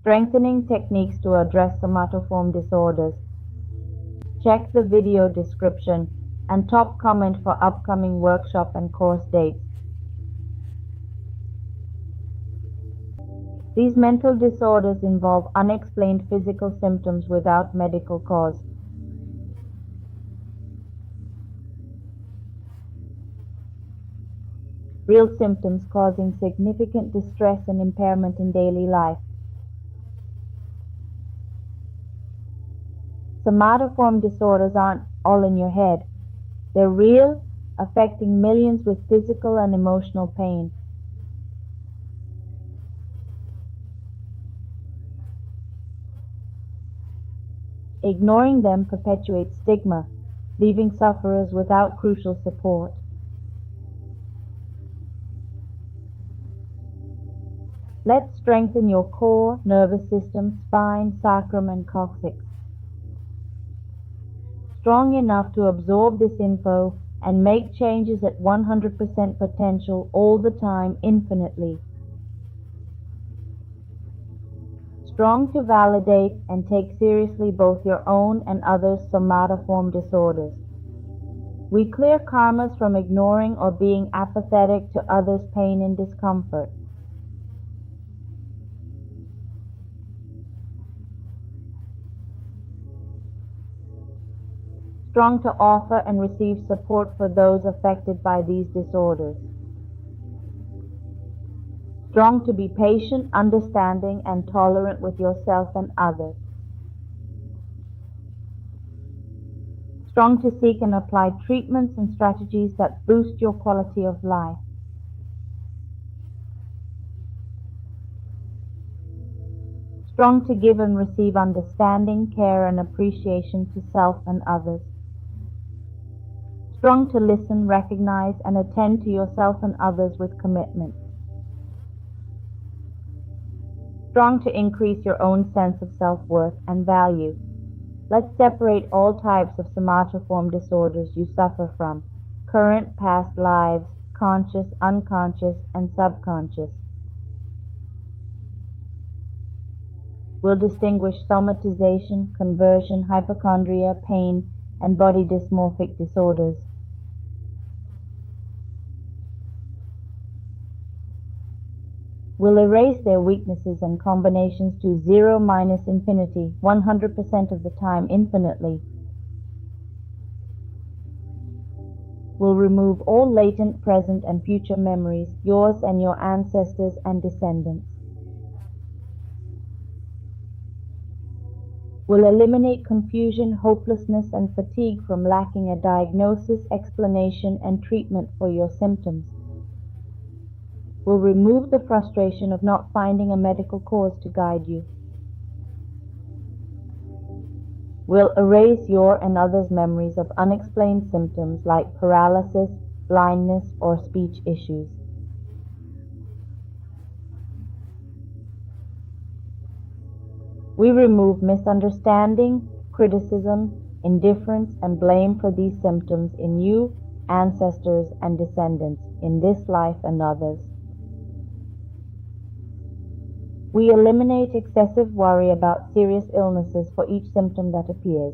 Strengthening techniques to address somatoform disorders. Check the video description and top comment for upcoming workshop and course dates. These mental disorders involve unexplained physical symptoms without medical cause. Real symptoms causing significant distress and impairment in daily life. Somatoform disorders aren't all in your head. They're real, affecting millions with physical and emotional pain. Ignoring them perpetuates stigma, leaving sufferers without crucial support. Let's strengthen your core, nervous system, spine, sacrum, and coccyx. Strong enough to absorb this info and make changes at 100% potential all the time, infinitely. Strong to validate and take seriously both your own and others' somatoform disorders. We clear karmas from ignoring or being apathetic to others' pain and discomfort. Strong to offer and receive support for those affected by these disorders. Strong to be patient, understanding, and tolerant with yourself and others. Strong to seek and apply treatments and strategies that boost your quality of life. Strong to give and receive understanding, care, and appreciation to self and others. Strong to listen, recognize, and attend to yourself and others with commitment. Strong to increase your own sense of self-worth and value. Let's separate all types of somatoform disorders you suffer from: current, past lives, conscious, unconscious, and subconscious. We'll distinguish somatization, conversion, hypochondria, pain, and body dysmorphic disorders. We'll erase their weaknesses and combinations to 0 minus infinity, 100% of the time, infinitely. We'll remove all latent, present, and future memories, yours and your ancestors and descendants. Will eliminate confusion, hopelessness, and fatigue from lacking a diagnosis, explanation, and treatment for your symptoms. Will remove the frustration of not finding a medical cause to guide you. Will erase your and others' memories of unexplained symptoms like paralysis, blindness, or speech issues. We remove misunderstanding, criticism, indifference, and blame for these symptoms in you, ancestors, and descendants, in this life and others. We eliminate excessive worry about serious illnesses for each symptom that appears.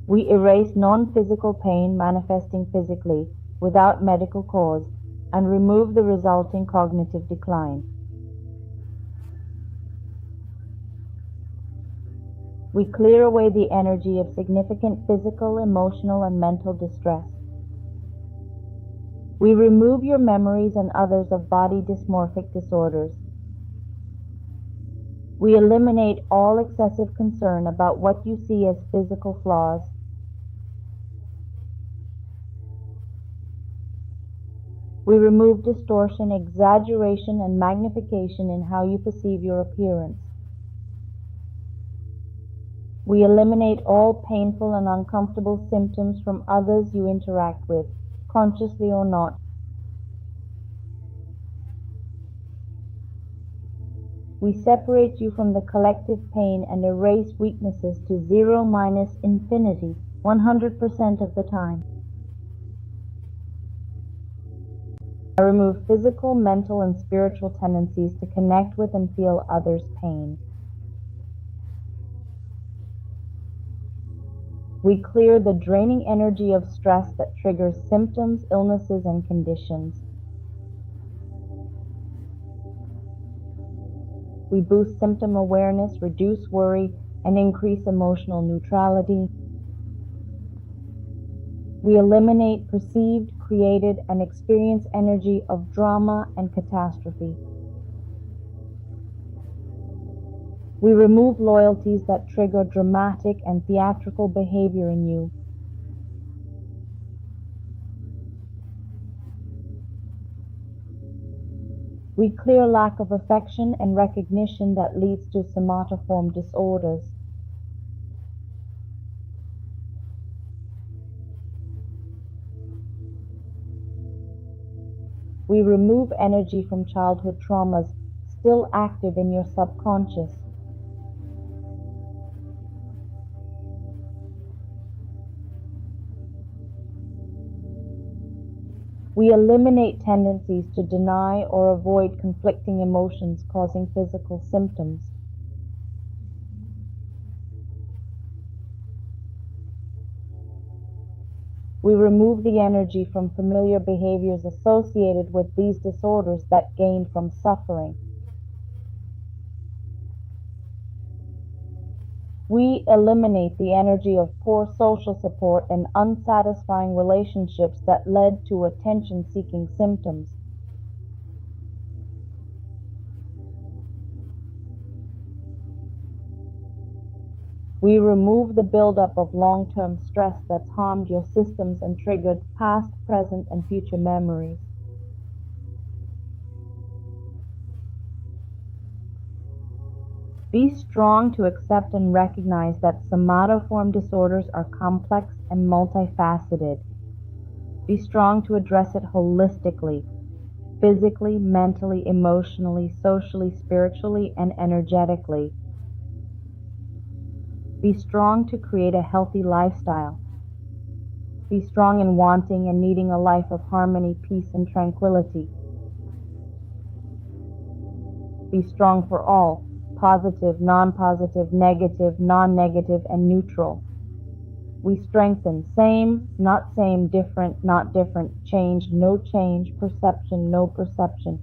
We erase non-physical pain manifesting physically without medical cause and remove the resulting cognitive decline. We clear away the energy of significant physical, emotional, and mental distress. We remove your memories and others of body dysmorphic disorders. We eliminate all excessive concern about what you see as physical flaws. We remove distortion, exaggeration, and magnification in how you perceive your appearance. We eliminate all painful and uncomfortable symptoms from others you interact with, consciously or not. We separate you from the collective pain and erase weaknesses to 0 minus infinity, 100% of the time. I remove physical, mental, and spiritual tendencies to connect with and feel others' pain. We clear the draining energy of stress that triggers symptoms, illnesses, and conditions. We boost symptom awareness, reduce worry, and increase emotional neutrality. We eliminate perceived, created, and experienced energy of drama and catastrophe. We remove loyalties that trigger dramatic and theatrical behavior in you. We clear lack of affection and recognition that leads to somatoform disorders. We remove energy from childhood traumas still active in your subconscious. We eliminate tendencies to deny or avoid conflicting emotions causing physical symptoms. We remove the energy from familiar behaviors associated with these disorders that gain from suffering. We eliminate the energy of poor social support and unsatisfying relationships that led to attention-seeking symptoms. We remove the buildup of long-term stress that's harmed your systems and triggered past, present, and future memories. Be strong to accept and recognize that somatoform disorders are complex and multifaceted. Be strong to address it holistically, physically, mentally, emotionally, socially, spiritually, and energetically. Be strong to create a healthy lifestyle. Be strong in wanting and needing a life of harmony, peace, and tranquility. Be strong for all, positive, non-positive, negative, non-negative, and neutral. We strengthen same, not same, different, not different, change, no change, perception, no perception.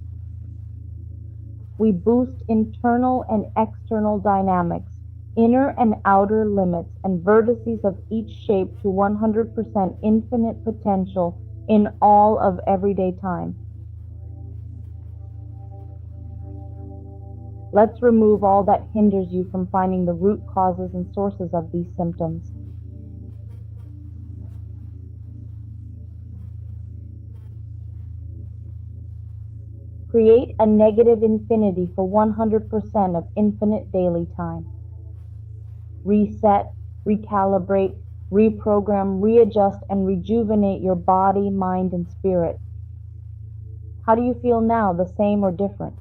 We boost internal and external dynamics, inner and outer limits, and vertices of each shape to 100% infinite potential in all of everyday time. Let's remove all that hinders you from finding the root causes and sources of these symptoms. Create a negative infinity for 100% of infinite daily time. Reset, recalibrate, reprogram, readjust, and rejuvenate your body, mind, and spirit. How do you feel now, the same or different?